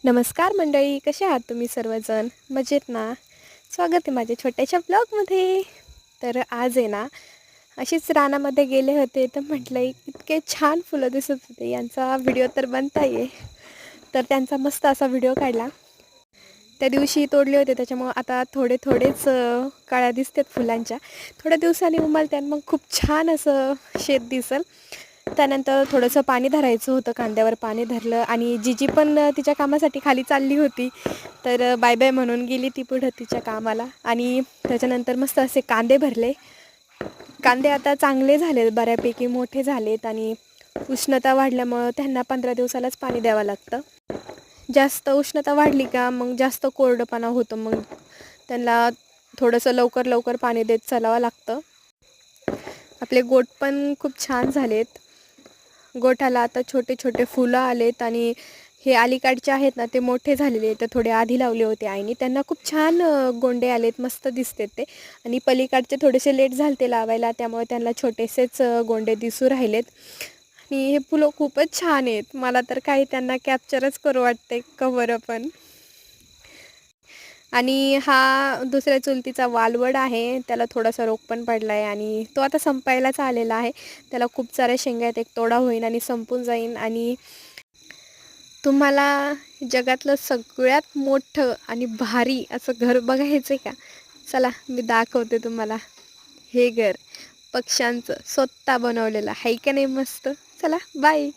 नमस्कार मंडळी, कसे आहात तुम्ही सर्वजण? मजेत ना? स्वागत आहे माझ्या छोट्याशा ब्लॉगमध्ये. तर आज आहे ना, अशीच रानामध्ये गेले होते, तर म्हटलं इतके छान फुलं दिसत होते, यांचा व्हिडिओ तर बनता आहे. तर त्यांचा मस्त असा व्हिडिओ काढला. त्या दिवशी तोडले होते, त्याच्यामुळं आता थोडेच कळ्या दिसतात फुलांच्या. थोड्या दिवसांनी उमलत्यात, मग खूप छान असं शेत दिसेल. त्यानंतर थोडंसं पाणी धरायचं होतं, कांद्यावर पाणी धरलं आणि जीजी पण तिच्या कामासाठी खाली चालली होती. तर बाय बाय म्हणून गेली ती पुढं तिच्या कामाला. आणि त्याच्यानंतर मस्त असे कांदे भरले. कांदे आता चांगले झालेत, बऱ्यापैकी मोठे झालेत आणि उष्णता वाढल्यामुळं त्यांना 15 दिवसालाच पाणी द्यावं लागतं. जास्त उष्णता वाढली का मग जास्त कोरडंपणा होतं, मग त्यांना थोडंसं लवकर पाणी देत चालावं लागतं. आपले गोट पण खूप छान झालेत. गोठाला आता छोटे फुलं आलेत आणि हे अलीकडचे आहेत ना, ते मोठे झालेले. तर थोडे आधी लावले होते आईने, त्यांना खूप छान गोंडे आलेत, मस्त दिसतात ते. आणि पलीकडचे थोडेसे लेट झाले लावायला, त्यामुळे त्यांना छोटेसेच गोंडे दिसू राहिलेत. आणि हे फुलं खूपच छान आहेत, मला तर काही त्यांना कॅप्चरच करू वाटते कव्हर पण. आणि हा दुसऱ्या चुलतीचा वालवड आहे, त्याला थोडासा रोग पण पडला आहे आणि तो आता संपायलाच आलेला आहे. त्याला खूप साऱ्या शेंगा आहेत, एक तोडा होईल आणि संपून जाईन. आणि तुम्हाला जगातलं सगळ्यात मोठं आणि भारी असं घर बघायचं आहे का? चला मी दाखवते तुम्हाला. हे घर पक्ष्यांचं स्वतः बनवलेलं आहे का नाही मस्त? चला बाय.